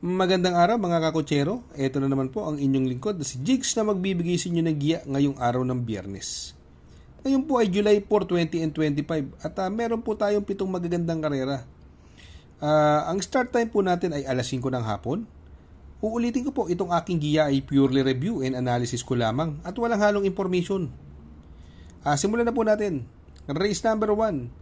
Magandang araw mga kakotsero. Ito na naman po ang inyong lingkod na si Jigs na magbibigay sa inyo ng giya ngayong araw ng Biyernes. Ngayon po ay July 4, 2025 at meron po tayong 7 magagandang karera. Ang start time po natin ay alas 5 ng hapon. Uulitin ko po, itong aking giya ay purely review and analysis ko lamang at walang halong information. Simulan na po natin. Race number 1.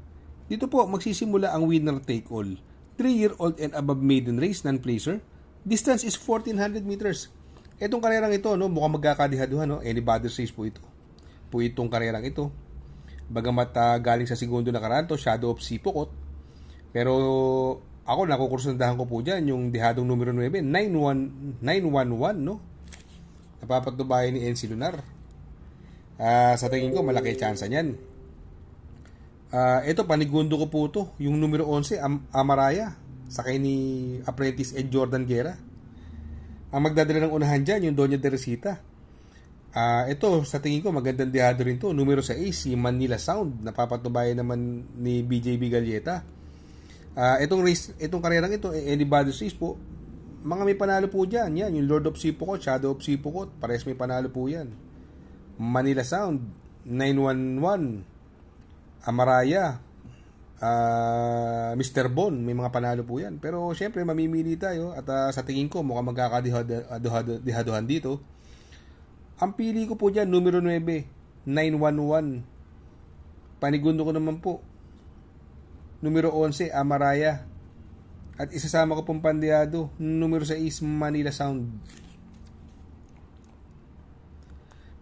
Dito po magsisimula ang winner take all. 3-year-old and above maiden race, non-placer. Distance is 1,400 meters. Itong karerang ito, mukhang magkakadihaduhan, anybody's race po ito. Po itong karerang ito. Bagamat galing sa segundo na karaan to, Shadow of Sipokot. Pero ako, nakukursundahan ko po dyan, yung dihadong numero 9, 911, Napapatubayan ni NC Lunar. Sa tingin ko, malaki tsansa niyan. Ito, panigundo ko po ito, yung numero 11, Amaraya. Sakay ni Apprentice Ed Jordan Guerra. Ang magdadala ng unahan dyan, yung Doña Teresita. Ito, sa tingin ko, magandang dihado rin to. Numero 6, si Manila Sound. Napapatubayan naman ni BJB Galieta. Itong karerang ito, anybody's race po. Mga may panalo po dyan. Yan, yung Lord of Sipokot, Shadow of Sipokot. Pares may panalo po yan. Manila Sound, 911, Amaraya, Mr. Bon, may mga panalo po yan. Pero syempre mamimili tayo at sa tingin ko mukhang magkakadihaduhan dito. Ang pili ko po dyan, numero 9, 911. Panigundo ko naman po, numero 11, Amaraya. At isasama ko pong pandiyado, numero 6, Manila Sound.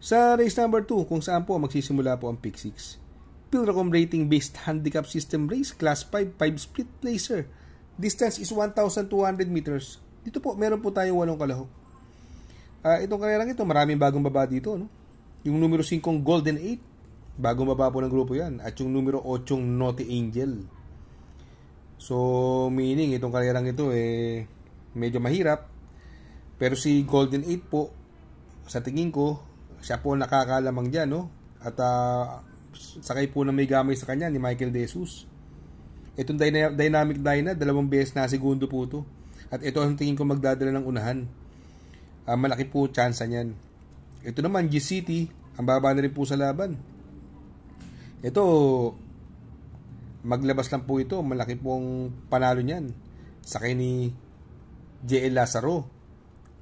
Sa race number 2, kung saan po magsisimula po ang pick 6. Pilracom rating based handicap system race, class 5, 5 split placer. Distance is 1,200 meters. Dito po, meron po tayong 8 kalahok. Itong karerang ito, maraming bagong baba dito, Yung numero 5, Golden 8, bagong baba po ng grupo yan. At yung numero 8, Naughty Angel. So, meaning, itong karerang ito, medyo mahirap. Pero si Golden 8 po, sa tingin ko, siya po nakakalamang dyan, At, sakay po na may gamay sa kanya ni Michael De Jesus. Itong Dynamic Dyna, 2 beses na segundo po ito. At ito ang tingin ko magdadala ng unahan. Malaki po tsansa niyan. Ito naman, G-City, ang baba na rin po sa laban. Ito, maglabas lang po ito. Malaki pong panalo niyan. Sakay ni JL Lazaro.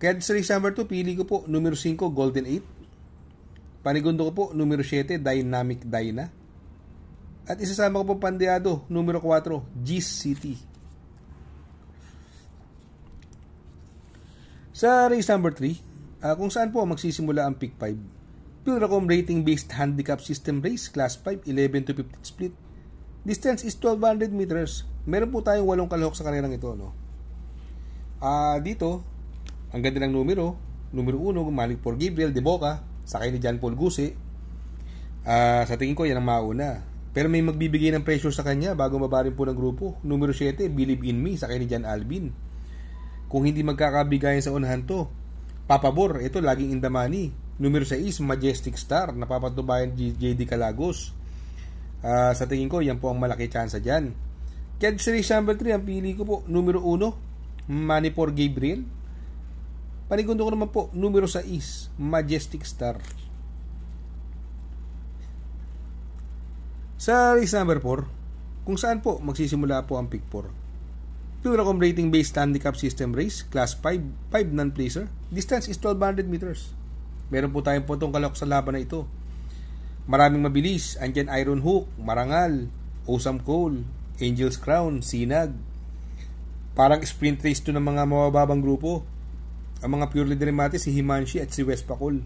Kaya sa race number 2, pili ko po numero 5, Golden 8. Panigundo ko po, numero 7, Dynamic Dyna. At isasama ko po pandiyado, numero 4, G-City. Sa race number 3, kung saan po magsisimula ang pick 5. Pilracom rating based handicap system race, class 5, 11 to 15 split. Distance is 1,200 meters. Meron po tayong 8 kalahok sa karerang ito, Dito, ang ganda ng numero 1, Malik por Gabriel de Boca, sakay ni John Paul Guse. Sa tingin ko, yan ang mauna. Pero may magbibigay ng pressure sa kanya bago mabarin po ng grupo. Numero 7, Believe in Me, sakay ni John Alvin. Kung hindi magkakabigayan sa unahan to, Papabor, ito laging in the money. Numero 6, Majestic Star, napapatubayan JD Calagos. Sa tingin ko, yan po ang malaki tsansa dyan. Kaya sa race number 3, ang pili ko po, numero 1, Money for Gabriel. Panigundo ko naman po, numero 6, Majestic Star. Sa race number 4, kung saan po magsisimula po ang pick 4. Pilracom rating based handicap system race, class 5, 5 non-placer. Distance is 1,200 meters. Meron po tayong potong kalahok sa laban na ito. Maraming mabilis. Andyan Iron Hook, Marangal, Awesome Cole, Angel's Crown, Sinag. Parang sprint race to ng mga mabababang grupo. Ang mga purely dramatic, si Himanshi at si West Pakol.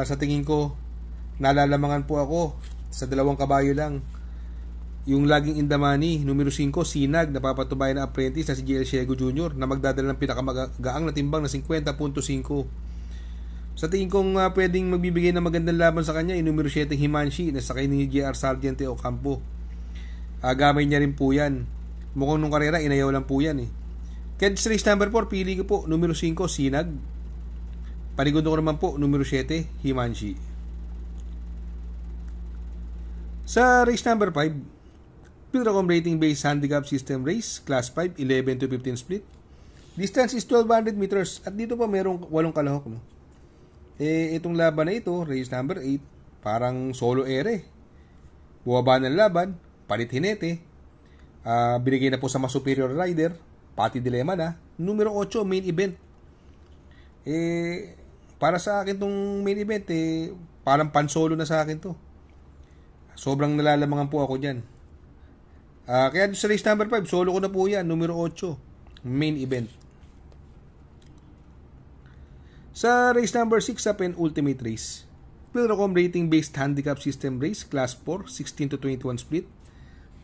Sa tingin ko, nalalamangan po ako sa 2 kabayo lang. Yung laging in the money, numero 5, Sinag, napapatubayan na apprentice na si JL Ciego Jr. na magdadala ng pinakamagaang na timbang na 50.5. Sa tingin kong pwedeng magbibigay ng magandang laban sa kanya, yung numero 7, Himanshi, na sakay ni JR Sargente Ocampo. Gamay niya rin po yan. Mukhang nung karera, inayaw lang po yan Kaya sa race number 4, pili ko po, numero 5, Sinag. Panigundo ko naman po, numero 7, Himanshi. Sa race number 5, Pilracom rating based handicap system race, class 5, 11 to 15 split. Distance is 1200 meters at dito pa merong 8 kalahok, no? Itong laban na ito, race number 8, parang solo ere. Buwaba ng laban, palit hinete. Binigay na po sa mas superior rider, pati dilema na. Numero 8, main event. Para sa akin tong main event, parang pan-solo na sa akin to. Sobrang nalalamangan po ako dyan. Kaya sa race number 5, solo ko na po yan, numero 8, main event. Sa race number 6 sa penultimate race, Pilracom rating based handicap system race, class 4, 16 to 21 split.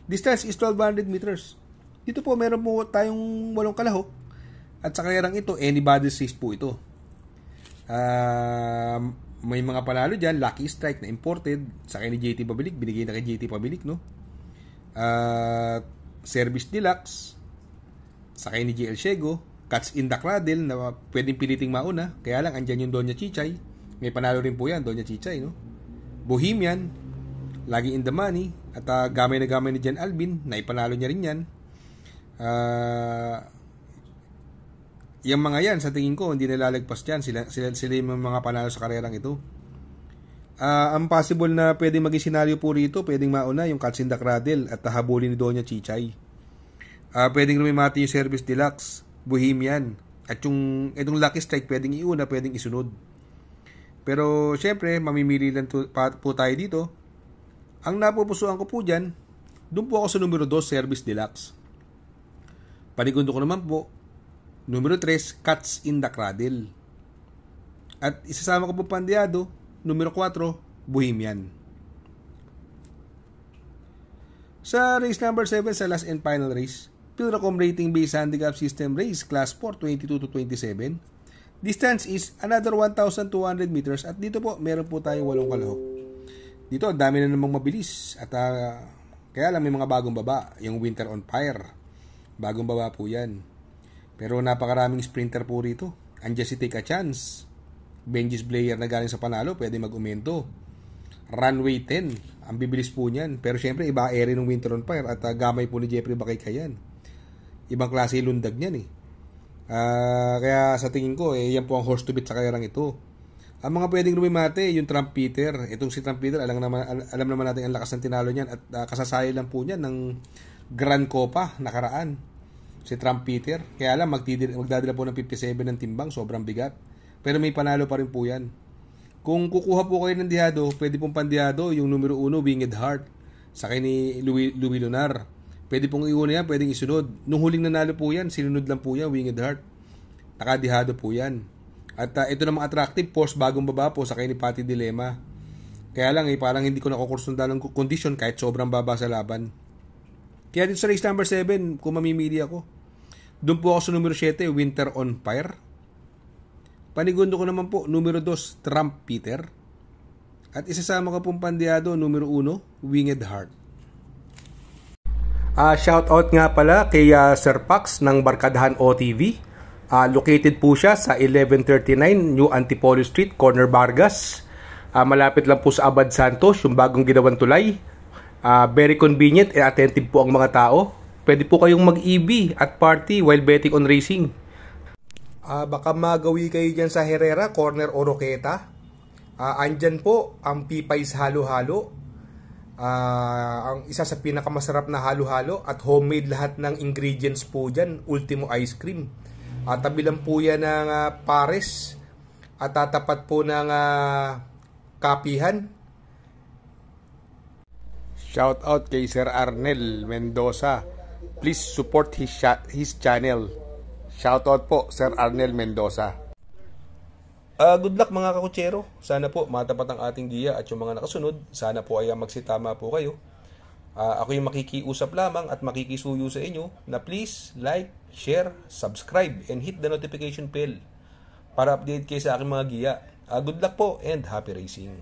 Distance is 1200 meters. Dito po meron po tayong 8 kalahok. At sa karerang ito, anybody's race po ito. May mga panalo dyan, Lucky Strike na imported, sakay ni JT Pabilik, binigay na kay JT Pabilik, no? Service Deluxe, sakay ni JL Shego, Cats in the Cradle na pwedeng piliting mauna, kaya lang andyan yung Doña Chichay, may panalo rin po yan, Doña Chichay, no? Bohemian, lagi in the money, at gamay na gamay ni Jan Alvin, na ipanalo niya rin yan. Yung mga yan, sa tingin ko, hindi nalalagpas dyan, sila yung mga panalo sa karerang ito. Ang possible na pwedeng maging senaryo po rito, pwedeng mauna yung Cats in the Cradle at habulin ni Doña Chichay. Pwedeng lumimati yung Service Deluxe, Bohemian, at itong Lucky Strike pwedeng iuna, pwedeng isunod. Pero syempre, mamimili lang po tayo dito. Ang napupusuan ko po dyan, doon po ako sa numero 2, Service Deluxe. Panigundo ko naman po, numero 3, Cats in the Cradle. At isasama ko po pandiado, numero 4, Bohemian. Sa race number 7 sa last and final race, Pilracom rating based handicap system race, class 4, 22 to 27. Distance is another 1,200 meters at dito po meron po tayong 8 kalahok. Dito dami na namang mabilis at kaya lang may mga bagong baba, yung Winter on Fire. Bagong baba po yan. Pero napakaraming sprinter po rito. Andiyan si Take a Chance, Benji's Blair na galing sa panalo, pwede mag-umento. Runway 10, ang bibilis po niyan. Pero syempre iba ere ng Winter on Fire at gamay po ni Jeffrey Bakaykayan. Ibang klase lundag niyan eh. Kaya sa tingin ko, yan po ang horse to beat sa karerang ito. Ang mga pwedeng lumimate, yung Trumpeter. Itong si Trumpeter, alam naman natin ang lakas ng tinalo niyan at kasasaya lang po niyan ng Grand Copa nakaraan. Si Trumpeter. Kaya lang, magdadala po ng 57 ng timbang, sobrang bigat. Pero may panalo pa rin po yan. Kung kukuha po kayo ng dihado, pwede pong pandihado yung numero 1, Winged Heart. Sakay ni Louis Lunar. Pwede pong iuna yan, pwedeng isunod. Nung huling nanalo po yan, sinunod lang po yan, Winged Heart. Nakadihado po yan. At ito namang attractive, force bagong baba po, sakay ni Pati Dilema. Kaya lang parang hindi ko nakukursundan ng condition kahit sobrang baba sa laban. Kaya dito sa race number 7, kung mamimili ako, doon po ako sa numero 7, Winter on Fire. Panigundo ko naman po, numero 2, Trumpeter. At isasama ko pong pandiyado, numero 1, Winged Heart. Shoutout nga pala kay Sir Pax ng Barkadahan OTV. Located po siya sa 1139 New Antipolo Street, Corner Vargas. Malapit lang po sa Abad Santos, yung bagong ginawang tulay. Very convenient and attentive po ang mga tao. Pwede po kayong mag-EB at party while betting on racing. Baka magawi kayo dyan sa Herrera, Corner Oroqueta. Andyan po ang Pipay's Halo-Halo. Ang isa sa pinakamasarap na halo-halo at homemade lahat ng ingredients po dyan, Ultimo Ice Cream. Tabi lang po yan ng Pares at tatapat po ng Kapihan. Shout out kay Sir Arnel Mendoza. Please support his channel. Shout out po Sir Arnel Mendoza. Good luck mga kakutsero. Sana po matapat ang ating giya at yung mga nakasunod. Sana po ay magsitama po kayo. Ako yung makikiusap lamang at makikisuyo sa inyo na please like, share, subscribe, and hit the notification bell para update kayo sa aking mga giya. Good luck po and happy racing.